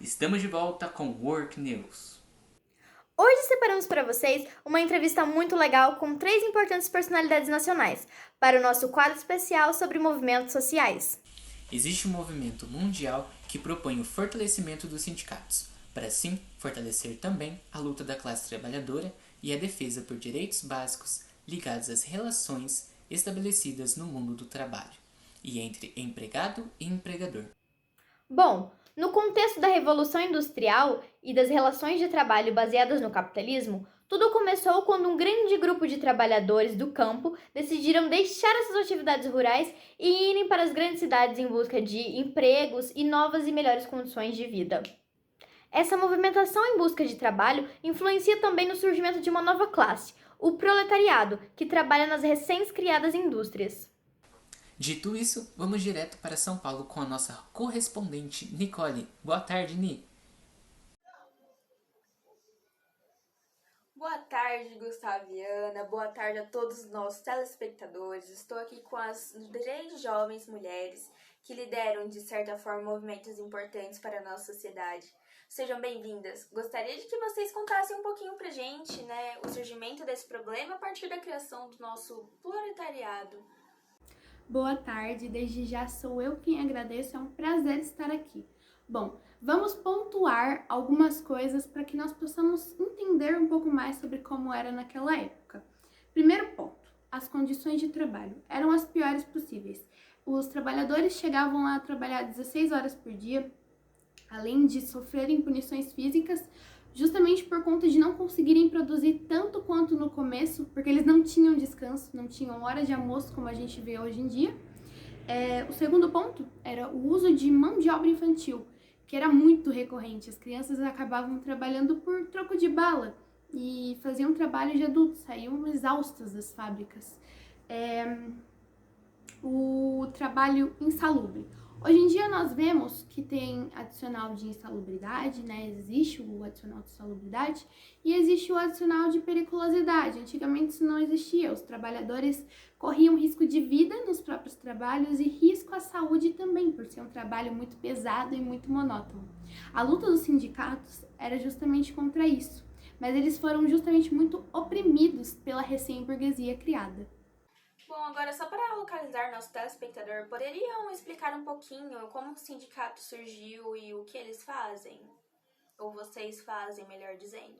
Estamos de volta com Work News. Hoje separamos para vocês uma entrevista muito legal com 3 importantes personalidades nacionais para o nosso quadro especial sobre movimentos sociais. Existe um movimento mundial que propõe o fortalecimento dos sindicatos, para assim fortalecer também a luta da classe trabalhadora e a defesa por direitos básicos ligados às relações estabelecidas no mundo do trabalho e entre empregado e empregador. Bom, no contexto da Revolução Industrial e das relações de trabalho baseadas no capitalismo, tudo começou quando um grande grupo de trabalhadores do campo decidiram deixar essas atividades rurais e irem para as grandes cidades em busca de empregos e novas e melhores condições de vida. Essa movimentação em busca de trabalho influencia também no surgimento de uma nova classe, o proletariado, que trabalha nas recém-criadas indústrias. Dito isso, vamos direto para São Paulo com a nossa correspondente Nicole. Boa tarde, Ni. Boa tarde, Gustaviana. Boa tarde a todos os nossos telespectadores. Estou aqui com as 3 jovens mulheres que lideram, de certa forma, movimentos importantes para a nossa sociedade. Sejam bem-vindas. Gostaria de que vocês contassem um pouquinho pra gente, né, o surgimento desse problema a partir da criação do nosso proletariado. Boa tarde, desde já sou eu quem agradeço, é um prazer estar aqui. Bom, vamos pontuar algumas coisas para que nós possamos entender um pouco mais sobre como era naquela época. Primeiro ponto, as condições de trabalho eram as piores possíveis. Os trabalhadores chegavam a trabalhar 16 horas por dia, além de sofrerem punições físicas, justamente por conta de não conseguirem produzir tanto quanto no começo, porque eles não tinham descanso, não tinham hora de almoço como a gente vê hoje em dia. O segundo ponto era o uso de mão de obra infantil, que era muito recorrente. As crianças acabavam trabalhando por troco de bala e faziam trabalho de adultos, saíam exaustas das fábricas. O trabalho insalubre. Hoje em dia nós vemos que tem adicional de insalubridade, né? Existe o adicional de insalubridade e existe o adicional de periculosidade. Antigamente isso não existia, os trabalhadores corriam risco de vida nos próprios trabalhos e risco à saúde também, por ser um trabalho muito pesado e muito monótono. A luta dos sindicatos era justamente contra isso, mas eles foram justamente muito oprimidos pela recém-burguesia criada. Bom, agora só para localizar nosso telespectador, poderiam explicar um pouquinho como o sindicato surgiu e o que eles fazem? Ou vocês fazem, melhor dizendo?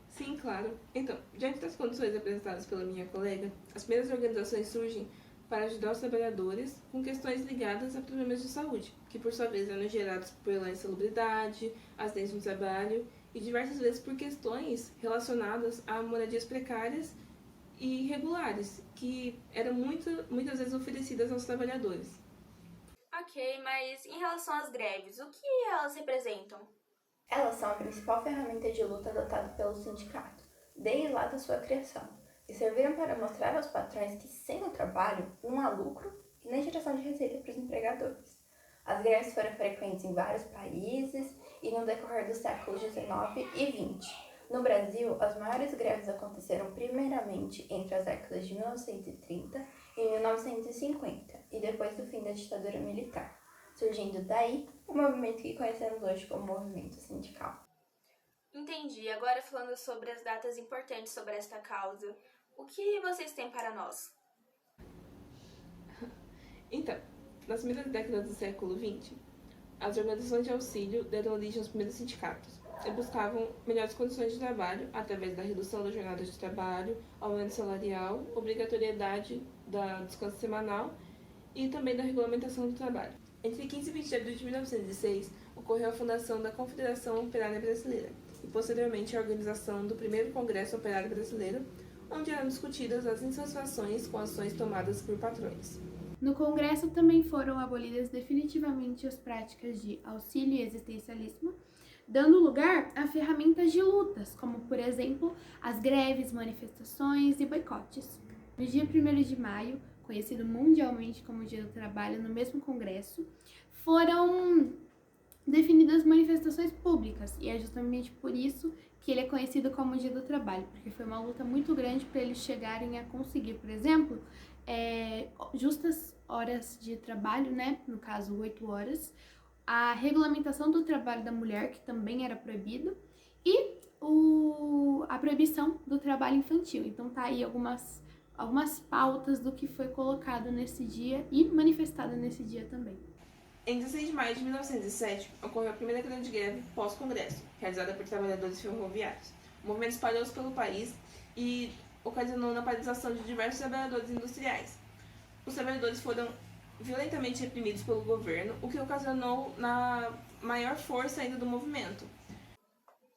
Sim, claro. Então, diante das condições apresentadas pela minha colega, as primeiras organizações surgem para ajudar os trabalhadores com questões ligadas a problemas de saúde, que por sua vez eram gerados pela insalubridade, acidentes no trabalho e diversas vezes por questões relacionadas a moradias precárias e irregulares, que eram muitas vezes oferecidas aos trabalhadores. Ok, mas em relação às greves, o que elas representam? Elas são a principal ferramenta de luta adotada pelo sindicato, desde lá da sua criação, e serviram para mostrar aos patrões que sem o trabalho não há lucro e nem geração de receita para os empregadores. As greves foram frequentes em vários países e no decorrer dos séculos XIX e XX. No Brasil, as maiores greves aconteceram primeiramente entre as décadas de 1930 e 1950 e depois do fim da ditadura militar, surgindo daí o movimento que conhecemos hoje como movimento sindical. Entendi. Agora falando sobre as datas importantes sobre esta causa, o que vocês têm para nós? Então, nas primeiras décadas do século XX, as organizações de auxílio deram origem aos primeiros sindicatos e buscavam melhores condições de trabalho através da redução da jornada de trabalho, aumento salarial, obrigatoriedade da descanso semanal e também da regulamentação do trabalho. Entre 15 e 20 de abril de 1906, ocorreu a fundação da Confederação Operária Brasileira e, posteriormente, a organização do primeiro Congresso Operário Brasileiro, onde eram discutidas as insatisfações com ações tomadas por patrões. No Congresso também foram abolidas definitivamente as práticas de auxílio e existencialismo, dando lugar a ferramentas de lutas, como, por exemplo, as greves, manifestações e boicotes. No dia 1º de maio, conhecido mundialmente como Dia do Trabalho, no mesmo Congresso, foram definidas manifestações públicas, e é justamente por isso que ele é conhecido como Dia do Trabalho, porque foi uma luta muito grande para eles chegarem a conseguir, por exemplo, justas horas de trabalho, né, no caso 8 horas, a regulamentação do trabalho da mulher, que também era proibido, e a proibição do trabalho infantil. Então tá aí algumas pautas do que foi colocado nesse dia e manifestado nesse dia também. Em 16 de maio de 1907, ocorreu a primeira grande greve pós-congresso, realizada por trabalhadores ferroviários. O movimento espalhou-se pelo país e ocasionou na paralisação de diversos trabalhadores industriais. Os trabalhadores foram violentamente reprimidos pelo governo, o que ocasionou na maior força ainda do movimento.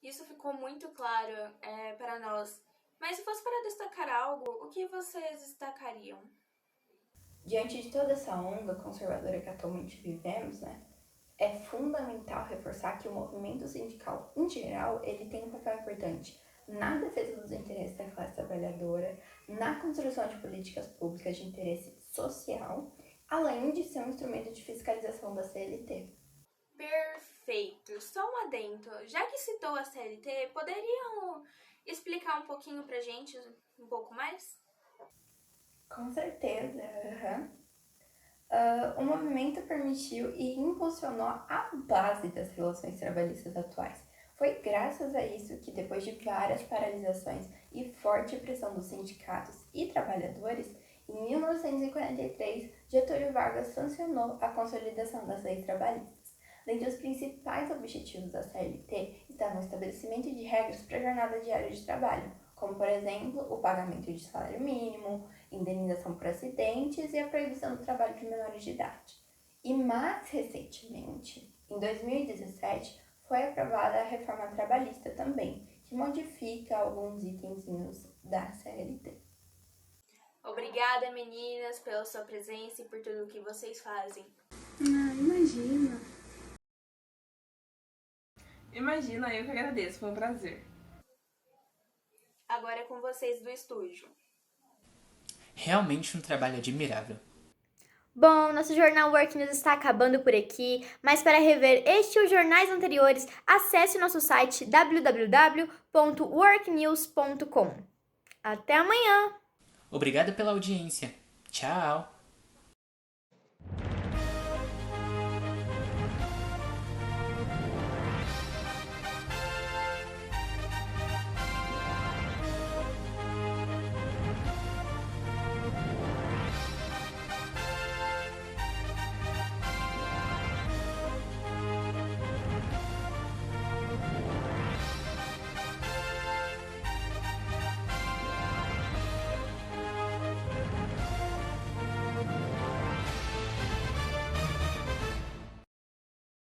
Isso ficou muito claro para nós. Mas se fosse para destacar algo, o que vocês destacariam? Diante de toda essa onda conservadora que atualmente vivemos, é fundamental reforçar que o movimento sindical, em geral, ele tem um papel importante na defesa dos interesses da classe trabalhadora, na construção de políticas públicas de interesse social, além de ser um instrumento de fiscalização da CLT. Perfeito! Só um adendo. Já que citou a CLT, poderiam explicar um pouquinho pra gente, um pouco mais? Com certeza. O movimento permitiu e impulsionou a base das relações trabalhistas atuais. Foi graças a isso que, depois de várias paralisações e forte pressão dos sindicatos e trabalhadores, em 1943, Getúlio Vargas sancionou a consolidação das leis trabalhistas. Dentre os principais objetivos da CLT estavam o estabelecimento de regras para a jornada diária de trabalho, como, por exemplo, o pagamento de salário mínimo, indenização por acidentes e a proibição do trabalho de menores de idade. E mais recentemente, em 2017, foi aprovada a reforma trabalhista também, que modifica alguns itenzinhos da CLT. Obrigada, meninas, pela sua presença e por tudo que vocês fazem. Imagina! Imagina, eu que agradeço, foi um prazer. Agora é com vocês do estúdio. Realmente um trabalho admirável. Bom, nosso jornal Work News está acabando por aqui, mas para rever este e os jornais anteriores, acesse o nosso site www.worknews.com. Até amanhã! Obrigado pela audiência. Tchau!